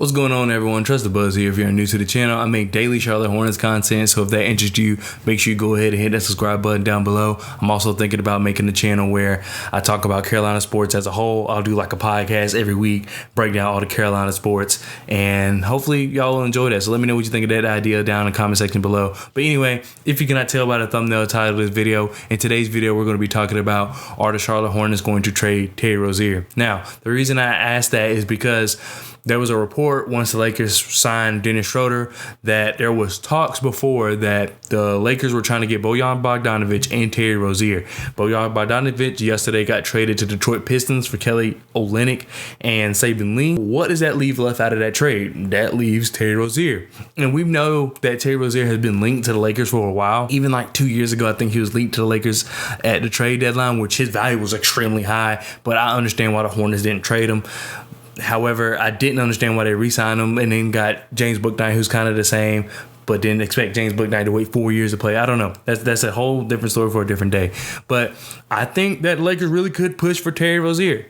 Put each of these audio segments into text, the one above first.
What's going on, everyone? Trust the Buzz here. If you're new to the channel, I make daily Charlotte Hornets content, so if that interests you, make sure you go ahead and hit that subscribe button down below. I'm also thinking about making a channel where I talk about Carolina sports as a whole. I'll do like a podcast every week, break down all the Carolina sports, and hopefully y'all will enjoy that. So let me know what you think of that idea down in the comment section below. But anyway, if you cannot tell by the thumbnail title of this video, in today's video we're going to be talking about, are the Charlotte Hornets going to trade Terry Rozier? Now, the reason I asked that is because there was a report once the Lakers signed Dennis Schroeder that there was talks before that the Lakers were trying to get Bojan Bogdanovic and Terry Rozier. Bojan Bogdanovic yesterday got traded to Detroit Pistons for Kelly Olynyk and Saben Lee. What does that leave left out of that trade? That leaves Terry Rozier. And we know that Terry Rozier has been linked to the Lakers for a while. Even like 2 years ago, I think he was linked to the Lakers at the trade deadline, which his value was extremely high. But I understand why the Hornets didn't trade him. However, I didn't understand why they re-signed him and then got James Bouknight, who's kind of the same, but didn't expect James Bouknight to wait 4 years to play. I don't know. That's a whole different story for a different day. But I think that the Lakers really could push for Terry Rozier.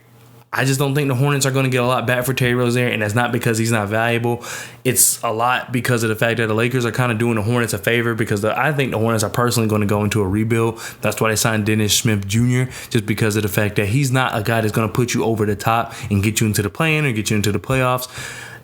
I just don't think the Hornets are going to get a lot back for Terry Rozier, and that's not because he's not valuable. It's a lot because of the fact that the Lakers are kind of doing the Hornets a favor, because I think the Hornets are personally going to go into a rebuild. That's why they signed Dennis Smith Jr., just because of the fact that he's not a guy that's going to put you over the top and get you into the play-in or get you into the playoffs.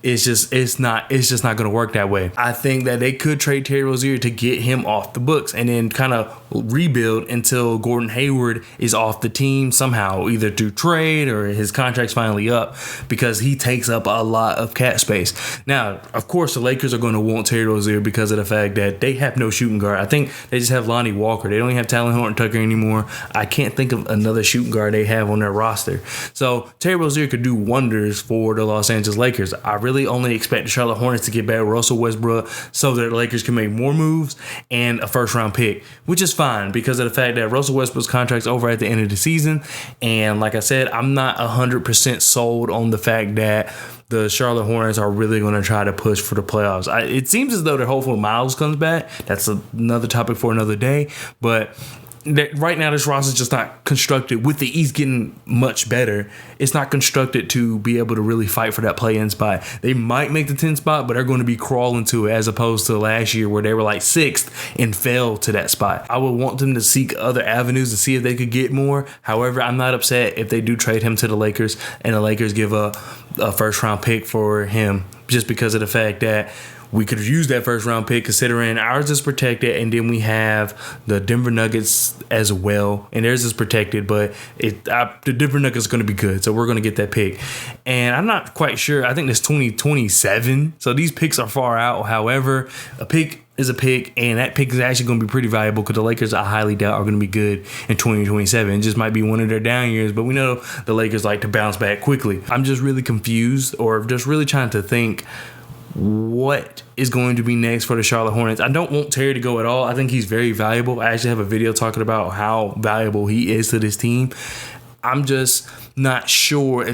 It's just not going to work that way. I think that they could trade Terry Rozier to get him off the books and then kind of rebuild until Gordon Hayward is off the team somehow, either through trade or his contract's finally up, because he takes up a lot of cap space. Now, of course, the Lakers are going to want Terry Rozier because of the fact that they have no shooting guard. I think they just have Lonnie Walker. They don't even have Talon Horton-Tucker anymore. I can't think of another shooting guard they have on their roster. So Terry Rozier could do wonders for the Los Angeles Lakers. I really only expect the Charlotte Hornets to get back Russell Westbrook so that the Lakers can make more moves and a first-round pick, which is fine because of the fact that Russell Westbrook's contract's over at the end of the season. And like I said, I'm not 100% sold on the fact that the Charlotte Hornets are really going to try to push for the playoffs. It seems as though they're hopeful Miles comes back. That's another topic for another day. But right now, this roster is just not constructed. With the East getting much better, it's not constructed to be able to really fight for that play-in spot. They might make the 10th spot, but they're going to be crawling to it, as opposed to last year where they were like 6th and fell to that spot. I would want them to seek other avenues to see if they could get more. However, I'm not upset if they do trade him to the Lakers and the Lakers give a first-round pick for him, just because of the fact that we could use that first round pick, considering ours is protected, and then we have the Denver Nuggets as well, and theirs is protected, but the Denver Nuggets are going to be good, so we're going to get that pick. And I'm not quite sure. I think it's 2027, so these picks are far out. However, a pick is a pick, and that pick is actually going to be pretty valuable because the Lakers, I highly doubt, are going to be good in 2027. It just might be one of their down years, but we know the Lakers like to bounce back quickly. I'm just really confused, or just really trying to think what is going to be next for the Charlotte Hornets. I don't want Terry to go at all. I think he's very valuable. I actually have a video talking about how valuable he is to this team. I'm just not sure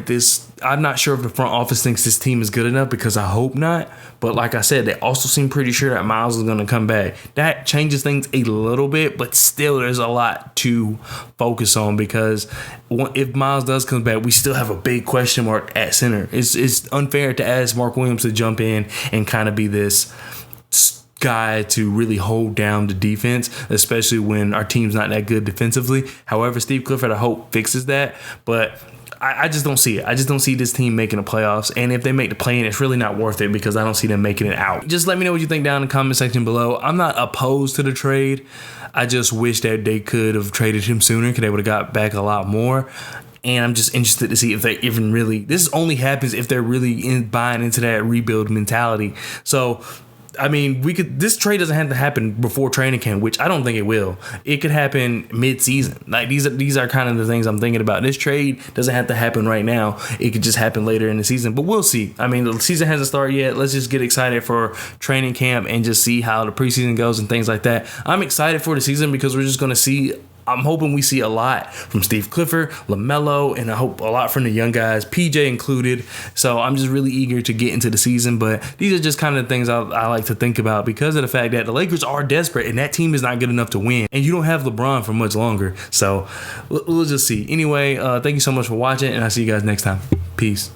I'm not sure if the front office thinks this team is good enough, because I hope not. But like I said, they also seem pretty sure that Miles is going to come back. That changes things a little bit, but still there's a lot to focus on, because if Miles does come back, we still have a big question mark at center. It's unfair to ask Mark Williams to jump in and kind of be this guy to really hold down the defense, especially when our team's not that good defensively. However, Steve Clifford, I hope, fixes that, but I just don't see it. I just don't see this team making the playoffs, and if they make the play-in, it's really not worth it because I don't see them making it out. Just let me know what you think down in the comment section below. I'm not opposed to the trade. I just wish that they could have traded him sooner, because they would have got back a lot more. And I'm just interested to see if they even really, this only happens if they're really buying into that rebuild mentality. So I mean, this trade doesn't have to happen before training camp, which I don't think it will. It could happen mid-season. Like these are kind of the things I'm thinking about. This trade doesn't have to happen right now. It could just happen later in the season, but we'll see. I mean, the season hasn't started yet. Let's just get excited for training camp and just see how the preseason goes and things like that. I'm excited for the season because we're just going to see, I'm hoping we see a lot from Steve Clifford, LaMelo, and I hope a lot from the young guys, PJ included. So I'm just really eager to get into the season. But these are just kind of the things I like to think about, because of the fact that the Lakers are desperate and that team is not good enough to win. And you don't have LeBron for much longer. So we'll just see. Anyway, thank you so much for watching, and I'll see you guys next time. Peace.